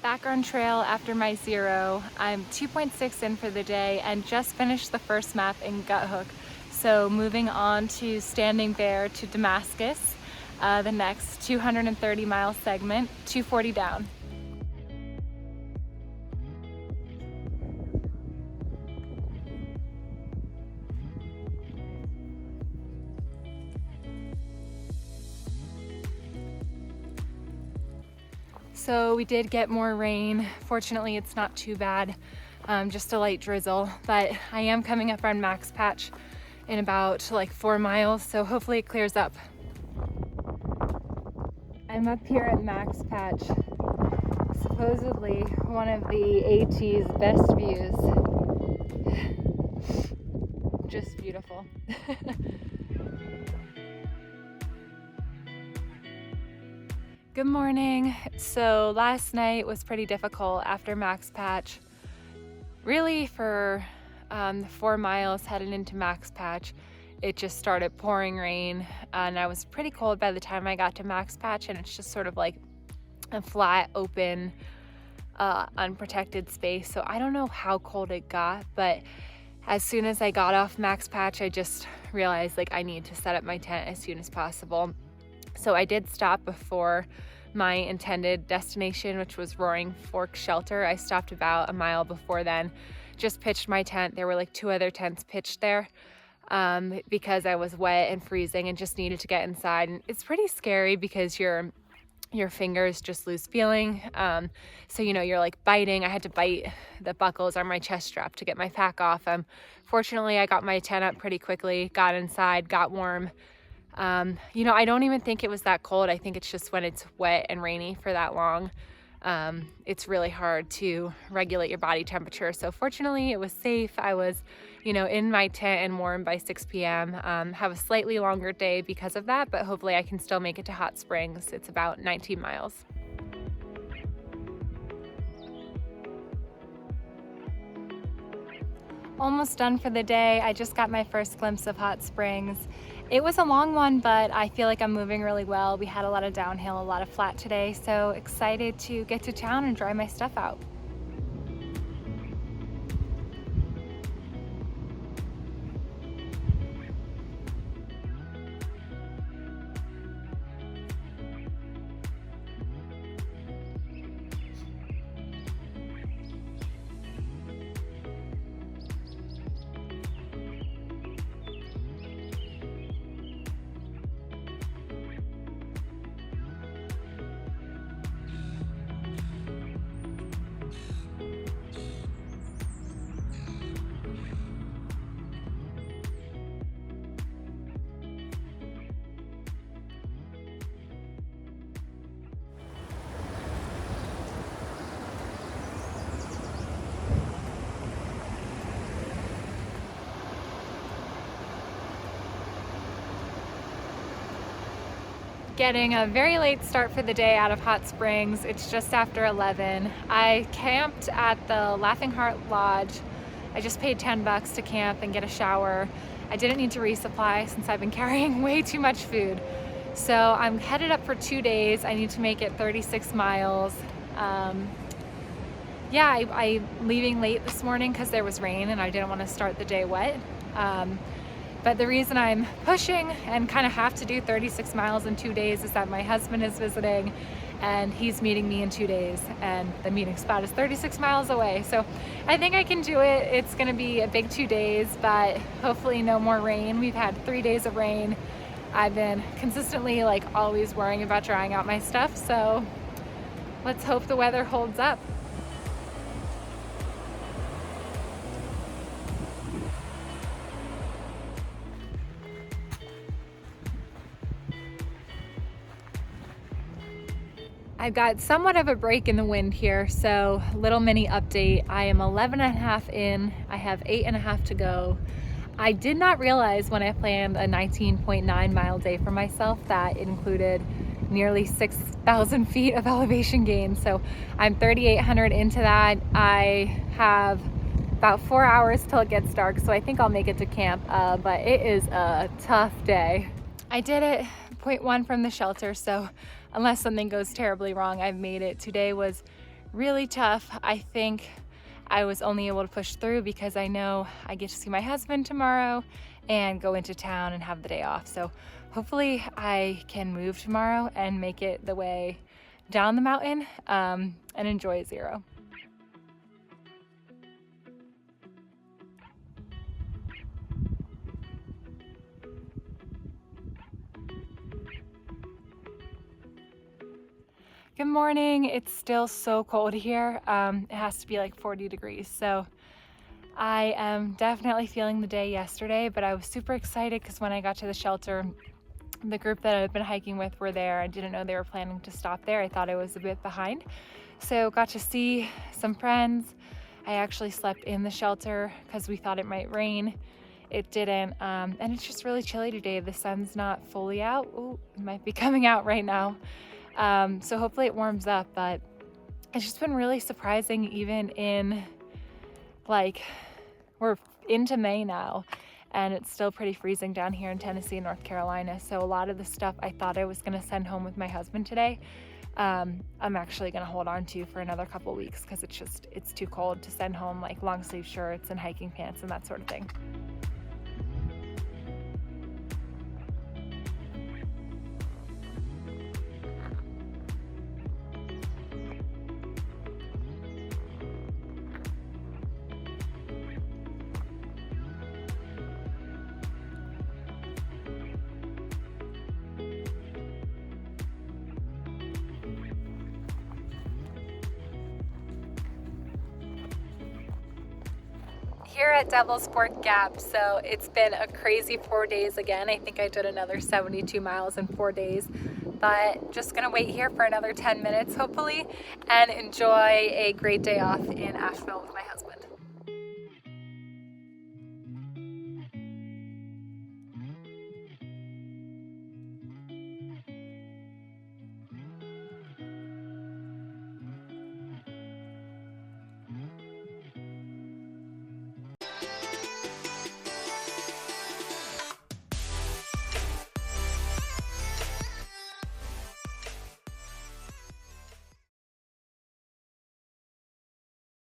Back on trail after my 0. I'm 2.6 in for the day and just finished the first map in Gut Hook. So moving on to Standing Bear to Damascus, the next 230-mile segment, 240 down. So we did get more rain. Fortunately, it's not too bad, just a light drizzle, but I am coming up on Max Patch in about like 4 miles, so hopefully it clears up. I'm up here at Max Patch, supposedly one of the AT's best views. Just beautiful. Good morning. So last night was pretty difficult after Max Patch. Really for the 4 miles headed into Max Patch, it just started pouring rain and I was pretty cold by the time I got to Max Patch, and it's just sort of like a flat, open, unprotected space. So I don't know how cold it got, but as soon as I got off Max Patch, I just realized like I need to set up my tent as soon as possible. So I did stop before my intended destination, which was Roaring Fork Shelter. I stopped about a mile before then, just pitched my tent. There were like 2 other tents pitched there because I was wet and freezing and just needed to get inside. And it's pretty scary because your fingers just lose feeling. So, you know, you're like biting. I had to bite the buckles on my chest strap to get my pack off. Fortunately, I got my tent up pretty quickly, got inside, got warm. You know, I don't even think it was that cold. I think it's just when it's wet and rainy for that long, it's really hard to regulate your body temperature. So fortunately it was safe. I was, you know, in my tent and warm by 6 p.m. Have a slightly longer day because of that, but hopefully I can still make it to Hot Springs. It's about 19 miles. Almost done for the day. I just got my first glimpse of Hot Springs. It was a long one, but I feel like I'm moving really well. We had a lot of downhill, a lot of flat today, so excited to get to town and dry my stuff out. Getting a very late start for the day out of Hot Springs. It's just after 11. I camped at the Laughing Heart Lodge. I just paid $10 to camp and get a shower. I didn't need to resupply since I've been carrying way too much food. So I'm headed up for 2 days. I need to make it 36 miles. I'm leaving late this morning because there was rain and I didn't want to start the day wet. But the reason I'm pushing and kind of have to do 36 miles in 2 days is that my husband is visiting and he's meeting me in 2 days and the meeting spot is 36 miles away. So I think I can do it. It's gonna be a big 2 days, but hopefully no more rain. We've had 3 days of rain. I've been consistently like always worrying about drying out my stuff. So let's hope the weather holds up. I've got somewhat of a break in the wind here, so little mini update. I am 11.5 in, I have 8.5 to go. I did not realize when I planned a 19.9 mile day for myself that it included nearly 6,000 feet of elevation gain. So I'm 3,800 into that. I have about 4 hours till it gets dark, so I think I'll make it to camp, but it is a tough day. I did it 0.1 from the shelter, so unless something goes terribly wrong, I've made it. Today was really tough. I think I was only able to push through because I know I get to see my husband tomorrow and go into town and have the day off. So hopefully I can move tomorrow and make it the way down the mountain and enjoy zero. Good morning. It's still so cold here. It has to be like 40 degrees. So I am definitely feeling the day yesterday, but I was super excited because when I got to the shelter, the group that I've been hiking with were there. I didn't know they were planning to stop there. I thought I was a bit behind. So got to see some friends. I actually slept in the shelter because we thought it might rain. It didn't, and it's just really chilly today. The sun's not fully out. Ooh, it might be coming out right now. So hopefully it warms up, but it's just been really surprising even in like, we're into May now and it's still pretty freezing down here in Tennessee and North Carolina. So a lot of the stuff I thought I was gonna send home with my husband today, I'm actually gonna hold on to for another couple weeks because it's too cold to send home like long sleeve shirts and hiking pants and that sort of thing. Here at Davenport Gap, so it's been a crazy 4 days again. I think I did another 72 miles in 4 days, but just gonna wait here for another 10 minutes hopefully and enjoy a great day off in Asheville with my husband.